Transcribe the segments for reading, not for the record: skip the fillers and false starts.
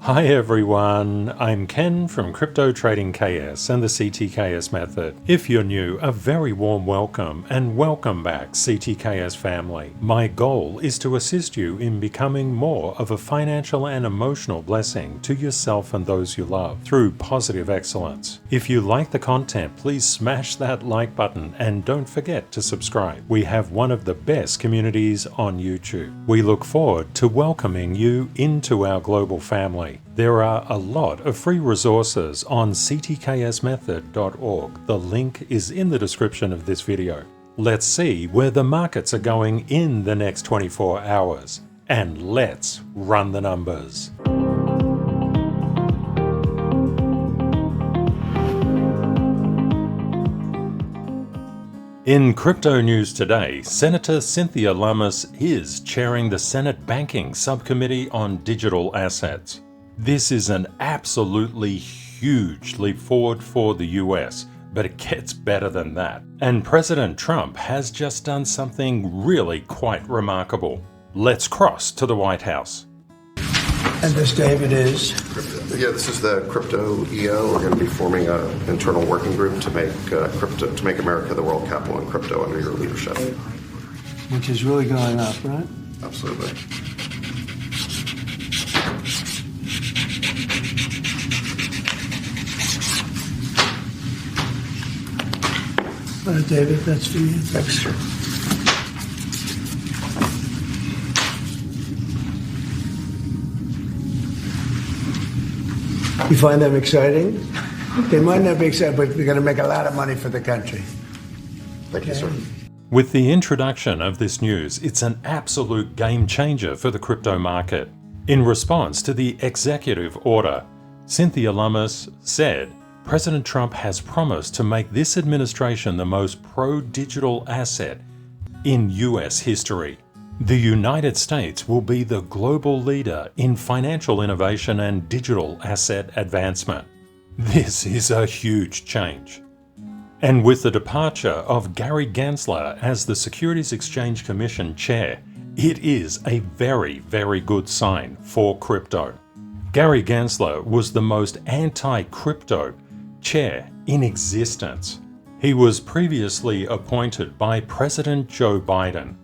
Hi everyone, I'm Ken from CryptoTradingKS and the CTKS Method. If you're new, a very warm welcome and welcome back CTKS family. My goal is to assist you in becoming more of a financial and emotional blessing to yourself and those you love through positive excellence. If you like the content, please smash that like button and don't forget to subscribe. We have one of the best communities on YouTube. We look forward to welcoming you into our global family. There are a lot of free resources on CTKSmethod.org. The link is in the description of this video. Let's see where the markets are going in the next 24 hours. And let's run the numbers. In crypto news today, Senator Cynthia Lummis is chairing the Senate Banking Subcommittee on Digital Assets. This is an absolutely huge leap forward for the US, but it gets better than that. And President Trump has just done something really quite remarkable. Let's cross to the White House. And this, David, is? Yeah, this is the crypto EO. We're going to be forming an internal working group to make America the world capital in crypto under your leadership. Which is really going up, right? Absolutely. David, that's for you. Thanks, sir. You find them exciting? They might not be exciting, but they're going to make a lot of money for the country. Thank you, sir. With the introduction of this news, it's an absolute game changer for the crypto market. In response to the executive order, Cynthia Lummis said, President Trump has promised to make this administration the most pro-digital asset in US history. The United States will be the global leader in financial innovation and digital asset advancement. This is a huge change. And with the departure of Gary Gensler as the Securities Exchange Commission chair, it is a very, very good sign for crypto. Gary Gensler was the most anti-crypto chair in existence. He was previously appointed by President Joe Biden.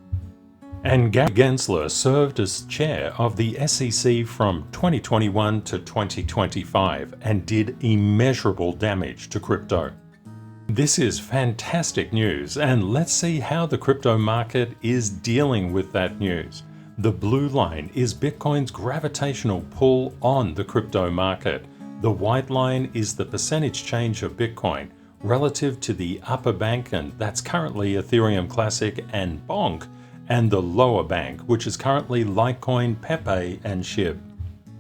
And Gary Gensler served as chair of the SEC from 2021 to 2025 and did immeasurable damage to crypto. This is fantastic news, and let's see how the crypto market is dealing with that news. The blue line is Bitcoin's gravitational pull on the crypto market. The white line is the percentage change of Bitcoin relative to the upper bank, and that's currently Ethereum Classic and Bonk, and the lower bank, which is currently Litecoin, Pepe, and SHIB.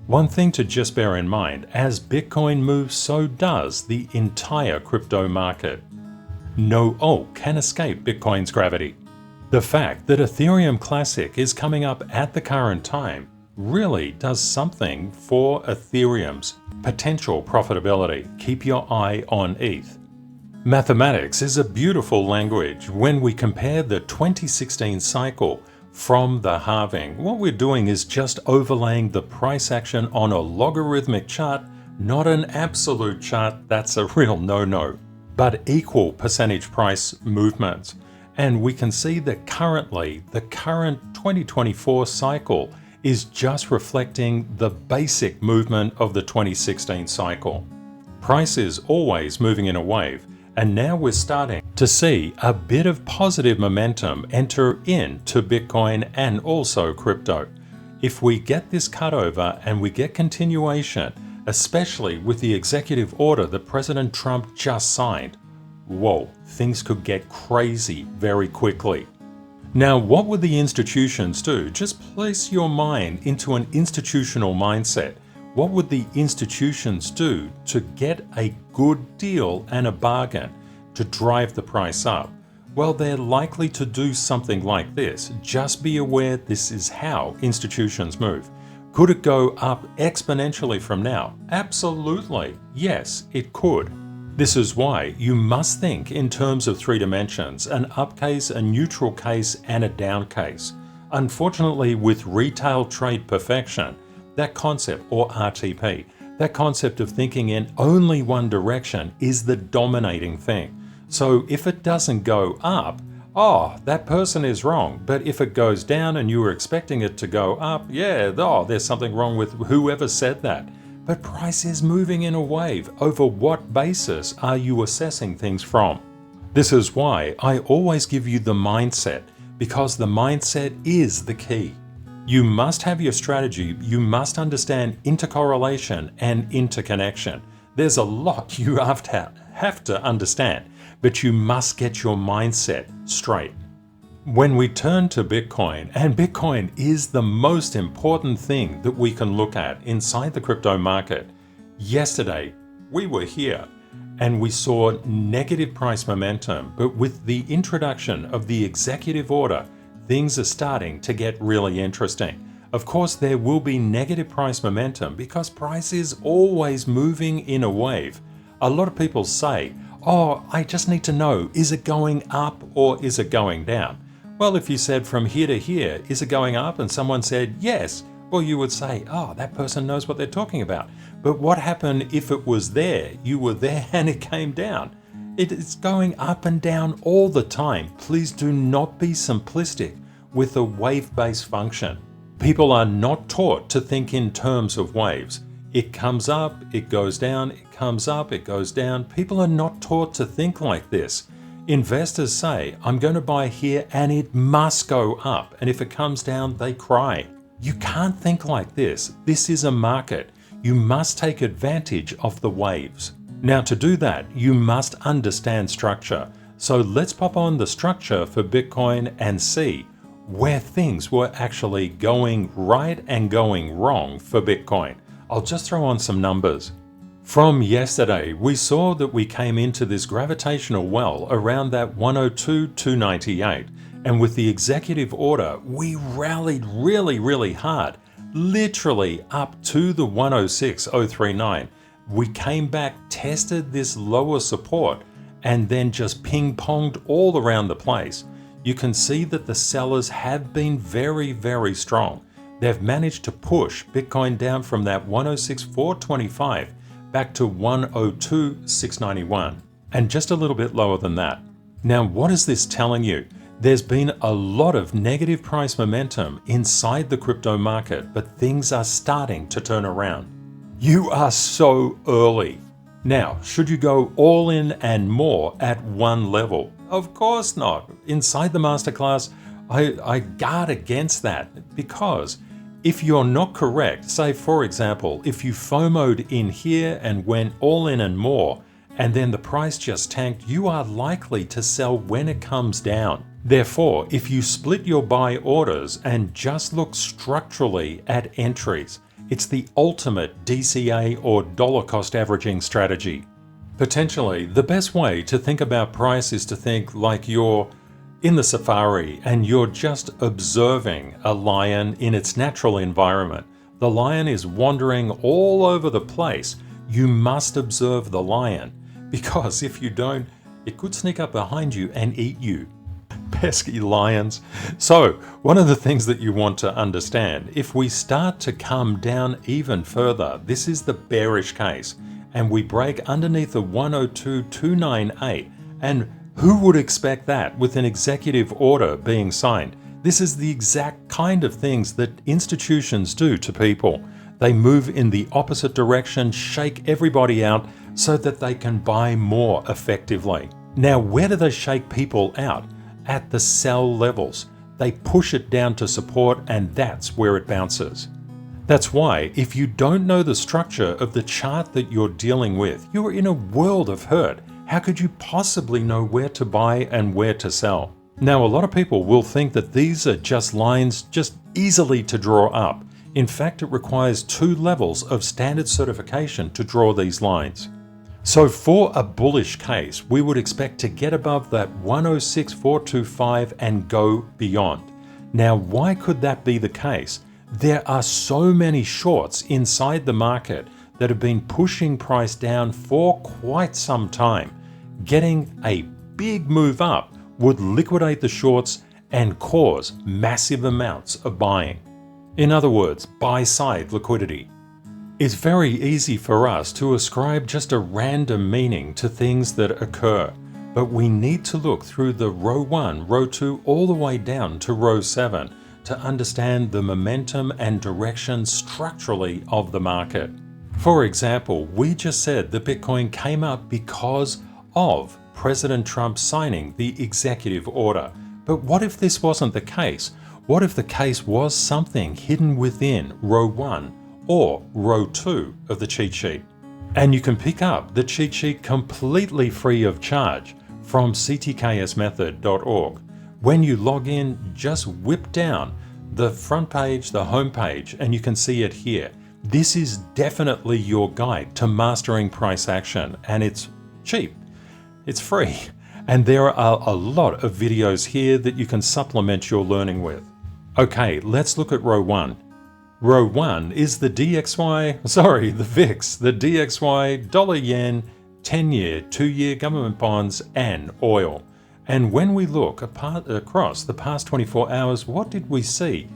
One thing to just bear in mind, as Bitcoin moves, so does the entire crypto market. No alt can escape Bitcoin's gravity. The fact that Ethereum Classic is coming up at the current time really does something for Ethereum's potential profitability. Keep your eye on ETH. Mathematics is a beautiful language. When we compare the 2016 cycle from the halving, what we're doing is just overlaying the price action on a logarithmic chart, not an absolute chart, that's a real no-no, but equal percentage price movements. And we can see that currently, the current 2024 cycle is just reflecting the basic movement of the 2016 cycle. Price is always moving in a wave, and now we're starting to see a bit of positive momentum enter into Bitcoin and also crypto. If we get this cutover and we get continuation, especially with the executive order that President Trump just signed, whoa, things could get crazy very quickly. Now, what would the institutions do? Just place your mind into an institutional mindset. What would the institutions do to get a good deal and a bargain to drive the price up? Well, they're likely to do something like this. Just be aware this is how institutions move. Could it go up exponentially from now? Absolutely. Yes, it could. This is why you must think in terms of three dimensions: an up case, a neutral case, and a down case. Unfortunately, with retail trade perfection, that concept, or RTP, that concept of thinking in only one direction is the dominating thing. So if it doesn't go up, oh, that person is wrong. But if it goes down and you were expecting it to go up, yeah, oh, there's something wrong with whoever said that. But price is moving in a wave. Over what basis are you assessing things from? This is why I always give you the mindset, because the mindset is the key. You must have your strategy. You must understand intercorrelation and interconnection. There's a lot you have to understand, but you must get your mindset straight. When we turn to Bitcoin, and Bitcoin is the most important thing that we can look at inside the crypto market. Yesterday, we were here and we saw negative price momentum, but with the introduction of the executive order, things are starting to get really interesting. Of course, there will be negative price momentum because price is always moving in a wave. A lot of people say, oh, I just need to know, is it going up or is it going down? Well, if you said from here to here, is it going up? And someone said yes, well, you would say, oh, that person knows what they're talking about. But what happened if it was there? You were there and it came down. It's going up and down all the time. Please do not be simplistic with a wave-based function. People are not taught to think in terms of waves. It comes up, it goes down, it comes up, it goes down. People are not taught to think like this. Investors say, I'm going to buy here and it must go up. And if it comes down, they cry. You can't think like this. This is a market. You must take advantage of the waves. Now, to do that, you must understand structure. So let's pop on the structure for Bitcoin and see where things were actually going right and going wrong for Bitcoin. I'll just throw on some numbers. From yesterday, we saw that we came into this gravitational well around that 102,298. And with the executive order, we rallied really hard, literally up to the 106,039. We came back, tested this lower support, and then just ping-ponged all around the place. You can see that the sellers have been very strong. They've managed to push Bitcoin down from that 106,425 back to 102,691, and just a little bit lower than that. Now, what is this telling you? There's been a lot of negative price momentum inside the crypto market, but things are starting to turn around. You are so early. Now, should you go all in and more at one level? Of course not. Inside the masterclass, I guard against that, because if you're not correct, say for example, if you FOMO'd in here and went all in and more, and then the price just tanked, you are likely to sell when it comes down. Therefore, if you split your buy orders and just look structurally at entries, it's the ultimate DCA or dollar cost averaging strategy. Potentially, the best way to think about price is to think like you're in the safari and you're just observing a lion in its natural environment. The lion is wandering all over the place. You must observe the lion, because if you don't, it could sneak up behind you and eat you. Pesky lions. So, one of the things that you want to understand, if we start to come down even further, this is the bearish case, and we break underneath the 102,298, and who would expect that with an executive order being signed? This is the exact kind of things that institutions do to people. They move in the opposite direction, shake everybody out so that they can buy more effectively. Now, where do they shake people out? At the sell levels. They push it down to support, and that's where it bounces. That's why if you don't know the structure of the chart that you're dealing with, you're in a world of hurt. How could you possibly know where to buy and where to sell? Now, a lot of people will think that these are just lines just easily to draw up. In fact, it requires 2 levels of standard certification to draw these lines. So for a bullish case, we would expect to get above that 106,425 and go beyond. Now, why could that be the case? There are so many shorts inside the market that have been pushing price down for quite some time. Getting a big move up would liquidate the shorts and cause massive amounts of buying. In other words, buy-side liquidity. It's very easy for us to ascribe just a random meaning to things that occur, but we need to look through the row 1, row 2, all the way down to row 7 to understand the momentum and direction structurally of the market. For example, we just said that Bitcoin came up because of President Trump signing the executive order. But what if this wasn't the case? What if the case was something hidden within row 1 or row 2 of the cheat sheet? And you can pick up the cheat sheet completely free of charge from CTKSmethod.org. When you log in, just whip down the front page, the home page, and you can see it here. This is definitely your guide to mastering price action, and it's cheap. It's free. And there are a lot of videos here that you can supplement your learning with. Okay, let's look at row 1. Row 1 is the VIX, the DXY, dollar yen, 10-year, 2-year government bonds, and oil. And when we look across the past 24 hours, what did we see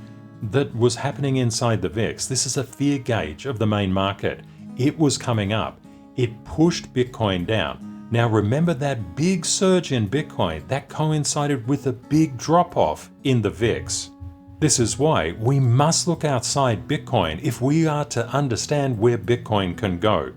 that was happening inside the VIX? This is a fear gauge of the main market. It was coming up. It pushed Bitcoin down. Now remember that big surge in Bitcoin, that coincided with a big drop-off in the VIX. This is why we must look outside Bitcoin if we are to understand where Bitcoin can go.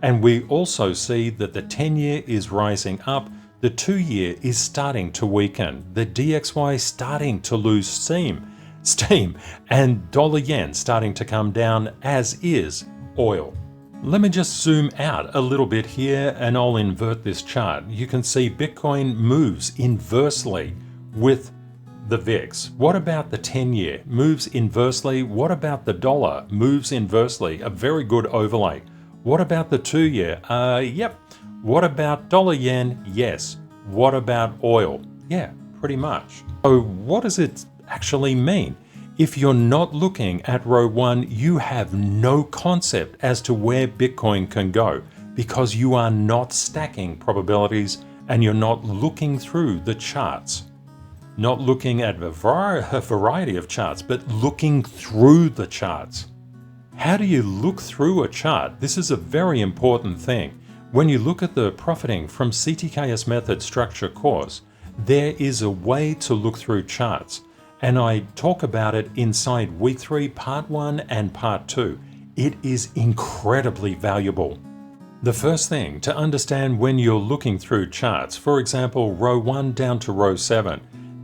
And we also see that the 10-year is rising up, the 2-year is starting to weaken, the DXY starting to lose steam, and dollar yen starting to come down, as is oil. Let me just zoom out a little bit here and I'll invert this chart. You can see Bitcoin moves inversely with the VIX. What about the 10-year? Moves inversely. What about the dollar? Moves inversely. A very good overlay. What about the 2-year? Yep. What about dollar yen? Yes. What about oil? Yeah, pretty much. So what does it actually mean? If you're not looking at row 1, you have no concept as to where Bitcoin can go because you are not stacking probabilities and you're not looking through the charts. Not looking at a variety of charts, but looking through the charts. How do you look through a chart? This is a very important thing. When you look at the Profiting from CTKS Method structure course, there is a way to look through charts. And I talk about it inside week 3, part 1 and part 2. It is incredibly valuable. The first thing to understand when you're looking through charts, for example, row 1 down to row 7,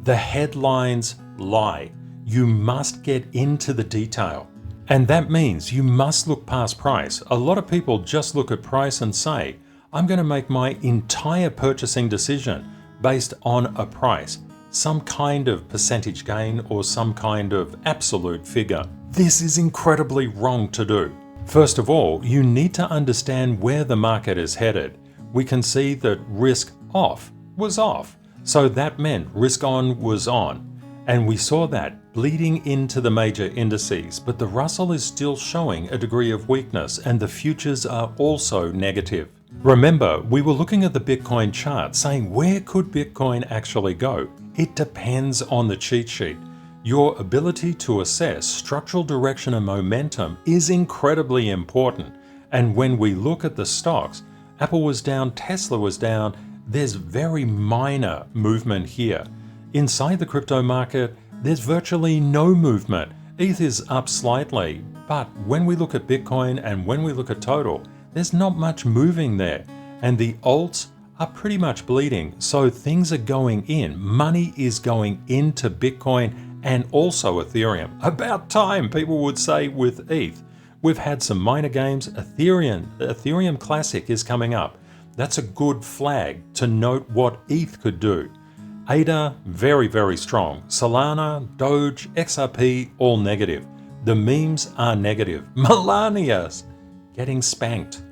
the headlines lie. You must get into the detail. And that means you must look past price. A lot of people just look at price and say, I'm going to make my entire purchasing decision based on a price. Some kind of percentage gain or some kind of absolute figure. This is incredibly wrong to do. First of all, you need to understand where the market is headed. We can see that risk off was off, so that meant risk on was on. And we saw that bleeding into the major indices, but the Russell is still showing a degree of weakness and the futures are also negative. Remember, we were looking at the Bitcoin chart saying where could Bitcoin actually go? It depends on the cheat sheet. Your ability to assess structural direction and momentum is incredibly important. And when we look at the stocks, Apple was down, Tesla was down, there's very minor movement here. Inside the crypto market, there's virtually no movement. ETH is up slightly, but when we look at Bitcoin and when we look at total, there's not much moving there. And the alts are pretty much bleeding. So things are going in. Money is going into Bitcoin and also Ethereum. About time, people would say, with ETH. We've had some minor games. Ethereum Classic is coming up. That's a good flag to note what ETH could do. ADA, very, very strong. Solana, Doge, XRP, all negative. The memes are negative. Melania's getting spanked,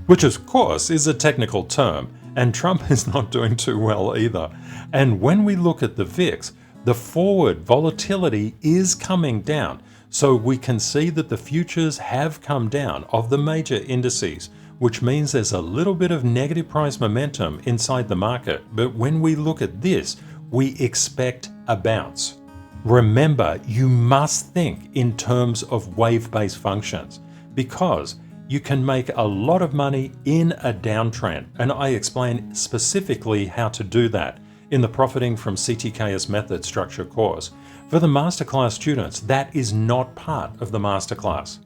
which of course is a technical term, and Trump is not doing too well either. And when we look at the VIX, the forward volatility is coming down. So we can see that the futures have come down of the major indices, which means there's a little bit of negative price momentum inside the market. But when we look at this, we expect a bounce. Remember, you must think in terms of wave-based functions because you can make a lot of money in a downtrend, and I explain specifically how to do that in the Profiting from CTKS Method structure course. For the Masterclass students, that is not part of the Masterclass.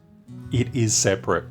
It is separate.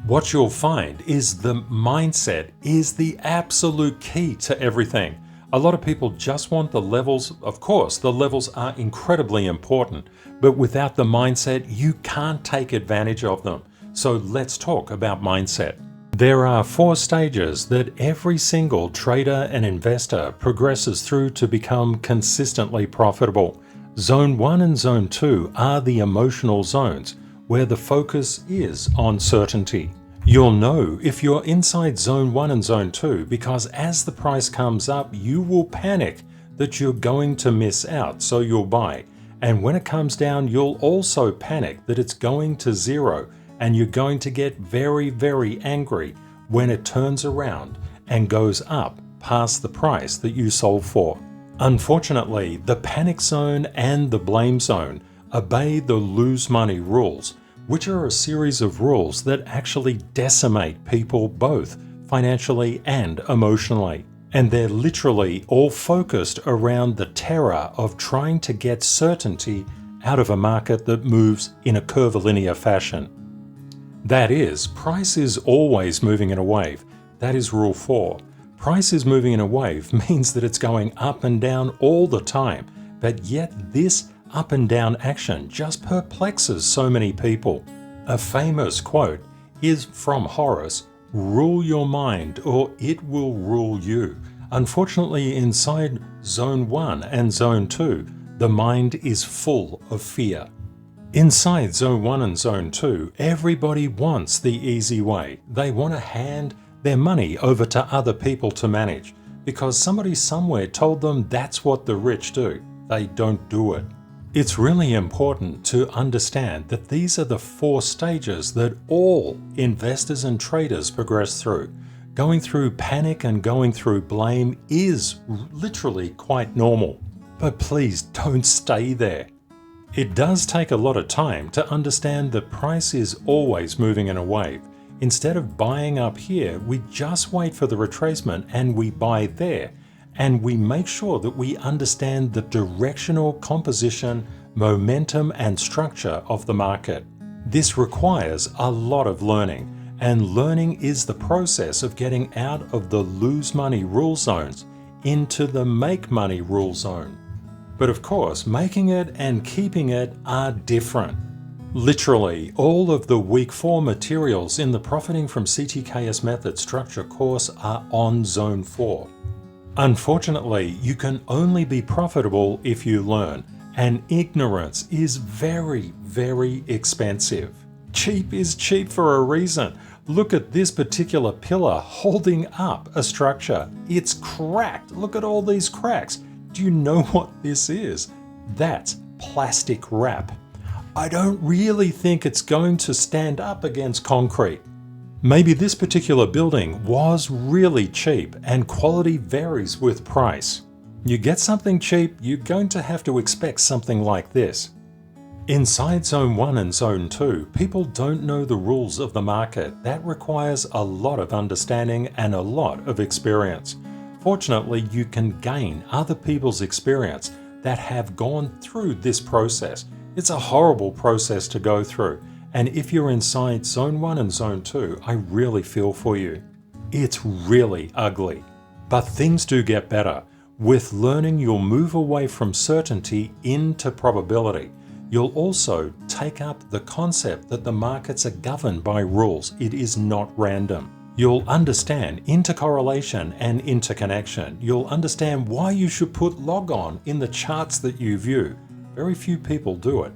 What you'll find is the mindset is the absolute key to everything. A lot of people just want the levels. Of course, the levels are incredibly important, but without the mindset, you can't take advantage of them. So let's talk about mindset. There are 4 stages that every single trader and investor progresses through to become consistently profitable. Zone 1 and Zone 2 are the emotional zones where the focus is on certainty. You'll know if you're inside Zone 1 and Zone 2 because as the price comes up, you will panic that you're going to miss out, so you'll buy. And when it comes down, you'll also panic that it's going to zero, and you're going to get very, very angry when it turns around and goes up past the price that you sold for. Unfortunately, the panic zone and the blame zone obey the lose money rules, which are a series of rules that actually decimate people both financially and emotionally. And they're literally all focused around the terror of trying to get certainty out of a market that moves in a curvilinear fashion. That is, price is always moving in a wave. That is rule 4. Price is moving in a wave means that it's going up and down all the time, but yet this up and down action just perplexes so many people. A famous quote is from Horace, "Rule your mind or it will rule you." Unfortunately, inside Zone 1 and Zone 2, the mind is full of fear. Inside Zone 1 and Zone 2, everybody wants the easy way. They want to hand their money over to other people to manage because somebody somewhere told them that's what the rich do. They don't do it. It's really important to understand that these are the 4 stages that all investors and traders progress through. Going through panic and going through blame is literally quite normal. But please don't stay there. It does take a lot of time to understand that price is always moving in a wave. Instead of buying up here, we just wait for the retracement and we buy there. And we make sure that we understand the directional composition, momentum, and structure of the market. This requires a lot of learning, and learning is the process of getting out of the lose money rule zones into the make money rule zone. But of course, making it and keeping it are different. Literally, all of the week 4 materials in the Profiting from CTKS Method structure course are on Zone 4. Unfortunately, you can only be profitable if you learn, and ignorance is very, very expensive. Cheap is cheap for a reason. Look at this particular pillar holding up a structure. It's cracked. Look at all these cracks. Do you know what this is? That's plastic wrap. I don't really think it's going to stand up against concrete. Maybe this particular building was really cheap and quality varies with price. You get something cheap, you're going to have to expect something like this. Inside Zone 1 and Zone 2, people don't know the rules of the market. That requires a lot of understanding and a lot of experience. Fortunately, you can gain other people's experience that have gone through this process. It's a horrible process to go through. And if you're inside Zone 1 and Zone 2, I really feel for you. It's really ugly. But things do get better. With learning, you'll move away from certainty into probability. You'll also take up the concept that the markets are governed by rules. It is not random. You'll understand intercorrelation and interconnection. You'll understand why you should put log on in the charts that you view. Very few people do it.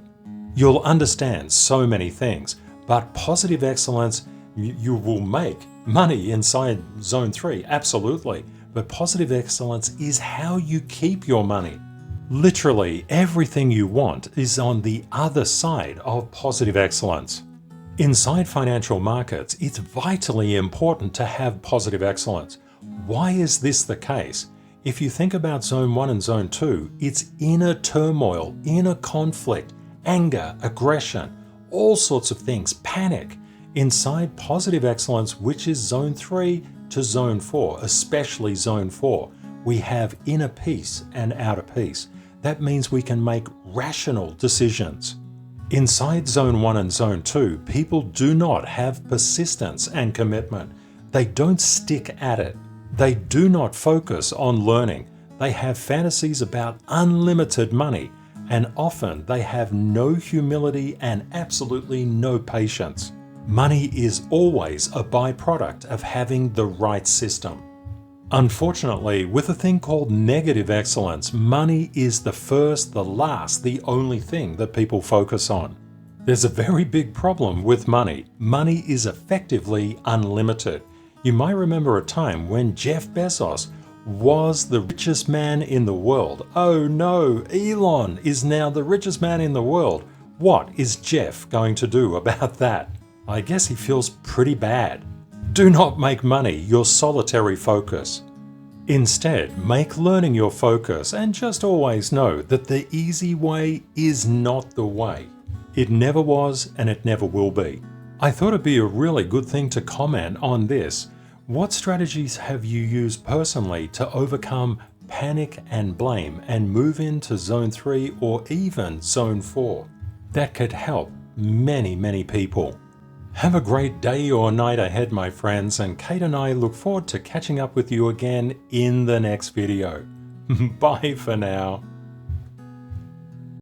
You'll understand so many things, but positive excellence, you will make money inside Zone 3, absolutely. But positive excellence is how you keep your money. Literally everything you want is on the other side of positive excellence. Inside financial markets, it's vitally important to have positive excellence. Why is this the case? If you think about Zone 1 and Zone 2, it's inner turmoil, inner conflict, anger, aggression, all sorts of things, panic. Inside positive excellence, which is Zone 3 to Zone 4, especially Zone 4, we have inner peace and outer peace. That means we can make rational decisions. Inside Zone 1 and Zone 2, people do not have persistence and commitment. They don't stick at it. They do not focus on learning. They have fantasies about unlimited money, and often they have no humility and absolutely no patience. Money is always a byproduct of having the right system. Unfortunately, with a thing called negative excellence, money is the first, the last, the only thing that people focus on. There's a very big problem with money. Money is effectively unlimited. You might remember a time when Jeff Bezos was the richest man in the world. Oh no, Elon is now the richest man in the world. What is Jeff going to do about that? I guess he feels pretty bad. Do not make money your solitary focus. Instead, make learning your focus and just always know that the easy way is not the way. It never was and it never will be. I thought it'd be a really good thing to comment on this. What strategies have you used personally to overcome panic and blame and move into Zone 3 or even Zone 4? That could help many people. Have a great day or night ahead, my friends, and Kate and I look forward to catching up with you again in the next video. Bye for now.